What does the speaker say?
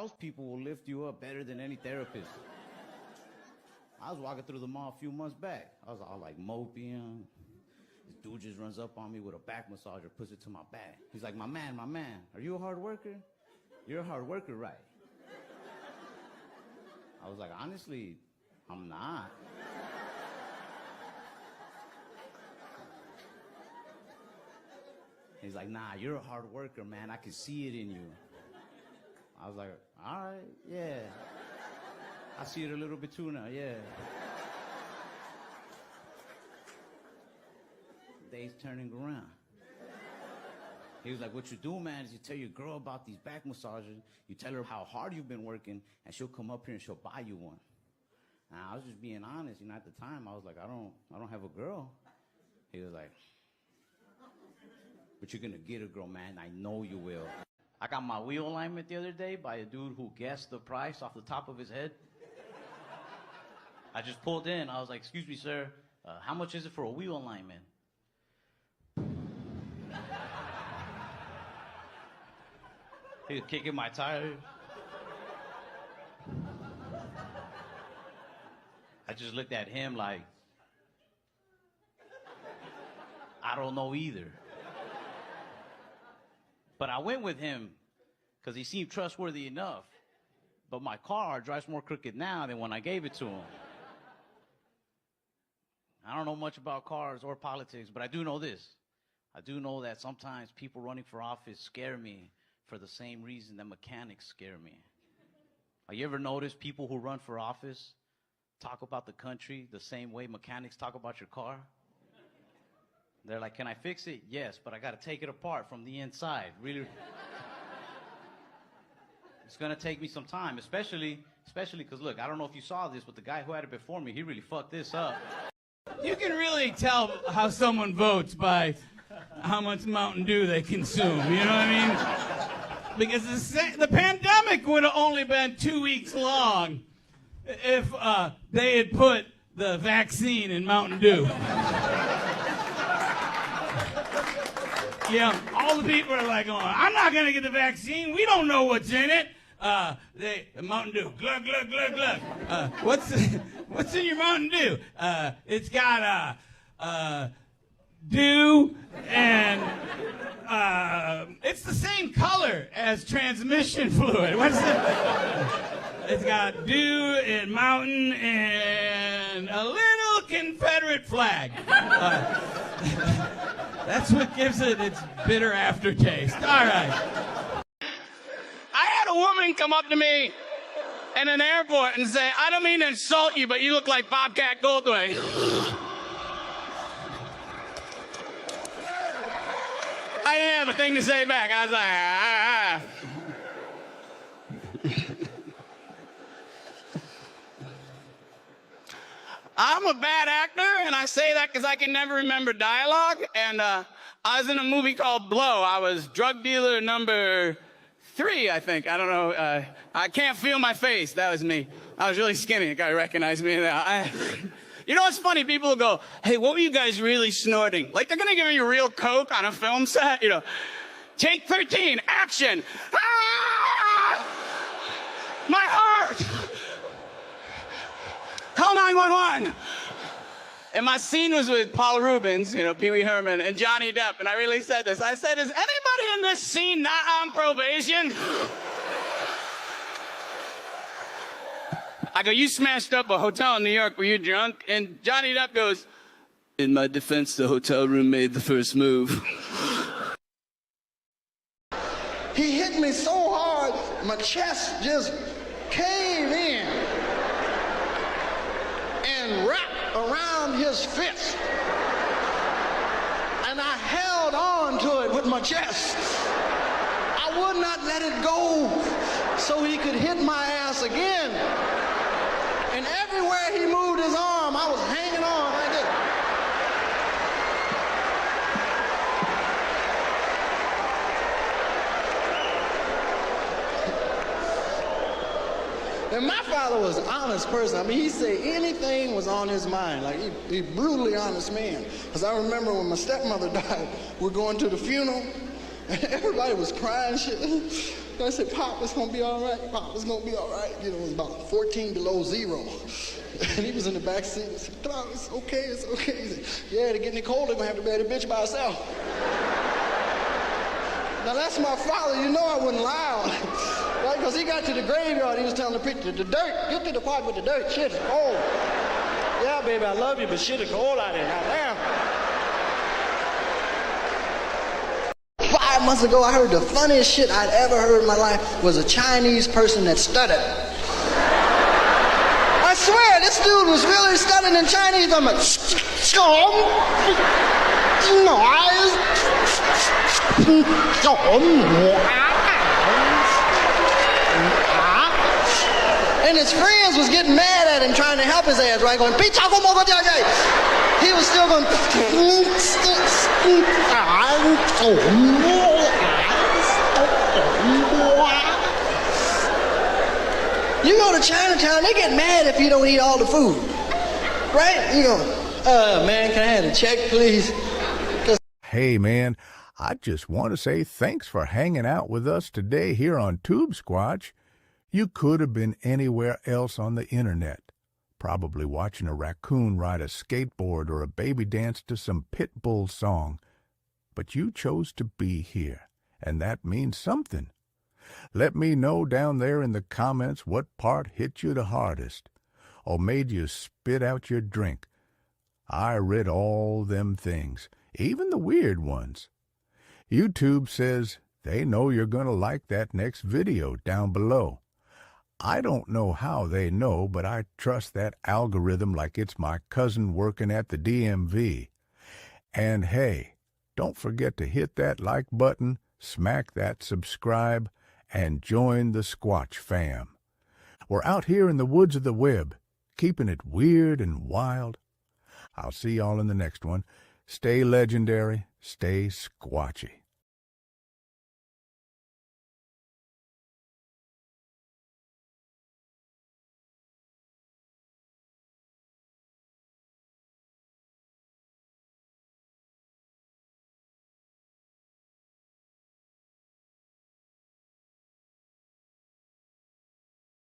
salespeople will lift you up better than any therapist. I was walking through the mall a few months back. I was all like moping. This dude just runs up on me with a back massager, puts it to my back. He's like, my man, are you a hard worker? You're a hard worker, right? I was like, honestly, I'm not. He's like, nah, you're a hard worker, man. I can see it in you. I was like, all right, yeah. I see it a little bit too now, yeah. Days turning around. He was like, what you do, man, is you tell your girl about these back massages, you tell her how hard you've been working, and she'll come up here and she'll buy you one. And I was just being honest, at the time, I was like, I don't have a girl. He was like, but you're gonna get a girl, man, I know you will. I got my wheel alignment the other day by a dude who guessed the price off the top of his head. I just pulled in, I was like, excuse me, sir, how much is it for a wheel alignment? He was kicking my tires. I just looked at him like, I don't know either. But I went with him because he seemed trustworthy enough. But my car drives more crooked now than when I gave it to him. I don't know much about cars or politics, but I do know this. I do know that sometimes people running for office scare me for the same reason that mechanics scare me. Have you ever noticed people who run for office talk about the country the same way mechanics talk about your car? They're like, can I fix it? Yes, but I got to take it apart from the inside. Really, it's going to take me some time, especially because, look, I don't know if you saw this, but the guy who had it before me, he really fucked this up. You can really tell how someone votes by how much Mountain Dew they consume, you know what I mean? Because the pandemic would have only been 2 weeks long if they had put the vaccine in Mountain Dew. Yeah, all the people are like, I'm not going to get the vaccine. We don't know what's in it. Mountain Dew, glug, glug, glug, glug. What's in your Mountain Dew? It's got dew and it's the same color as transmission fluid. It's got dew and mountain and a little Confederate flag. That's what gives it its bitter aftertaste. All right. I had a woman come up to me in an airport and say, I don't mean to insult you, but you look like Bobcat Goldthwait. I didn't have a thing to say back. I was like, I'm a bad actor, and I say that because I can never remember dialogue. And I was in a movie called Blow. I was drug dealer number 3, I think. I don't know. I can't feel my face. That was me. I was really skinny. The guy recognized me. You know what's funny? People will go, hey, what were you guys really snorting? Like they're going to give you real coke on a film set. You know, take 13, action. Ah! My heart. Call 911. And my scene was with Paul Rubens, you know, Pee Wee Herman, and Johnny Depp. And I really said this. I said, is anybody in this scene not on probation? I go, you smashed up a hotel in New York. Were you drunk? And Johnny Depp goes, in my defense, the hotel room made the first move. He hit me so hard, my chest just caved in and wrapped around his fist. And I held on to it with my chest. I would not let it go so he could hit my ass again. And everywhere he moved his arm, I was hanging on like this. And my father was an honest person. I mean, he said anything was on his mind. Like, he brutally honest man. Because I remember when my stepmother died, we're going to the funeral, and everybody was crying shit. I said, Pop, it's gonna be all right. Pop, it's gonna be all right. You know, it was about 14 below zero. And he was in the back seat. I said, Clark, it's okay, it's okay. He said, yeah, to get any colder, they're gonna have to bury the bitch by herself. Now that's my father, you know I wasn't loud. Right, because he got to the graveyard, he was telling the preacher, the dirt, get to the part with the dirt, shit is cold. Yeah, baby, I love you, but shit is cold out there, goddamn. 5 months ago, I heard the funniest shit I'd ever heard in my life was a Chinese person that stuttered. I swear, this dude was really stuttering in Chinese. I'm like, and his friends was getting mad at him, trying to help his ass, right? Going, he was still going, you go to Chinatown, they get mad if you don't eat all the food, right? You go, man, can I have a check, please? Hey, man, I just want to say thanks for hanging out with us today here on TubeSquatch. You could have been anywhere else on the internet, probably watching a raccoon ride a skateboard or a baby dance to some Pitbull song. But you chose to be here, and that means something. Let me know down there in the comments what part hit you the hardest, or made you spit out your drink. I read all them things, even the weird ones. YouTube says they know you're going to like that next video down below. I don't know how they know, but I trust that algorithm like it's my cousin working at the DMV. And hey, don't forget to hit that like button, smack that subscribe, and join the Squatch fam. We're out here in the woods of the web, keeping it weird and wild. I'll see y'all in the next one. Stay legendary, stay squatchy.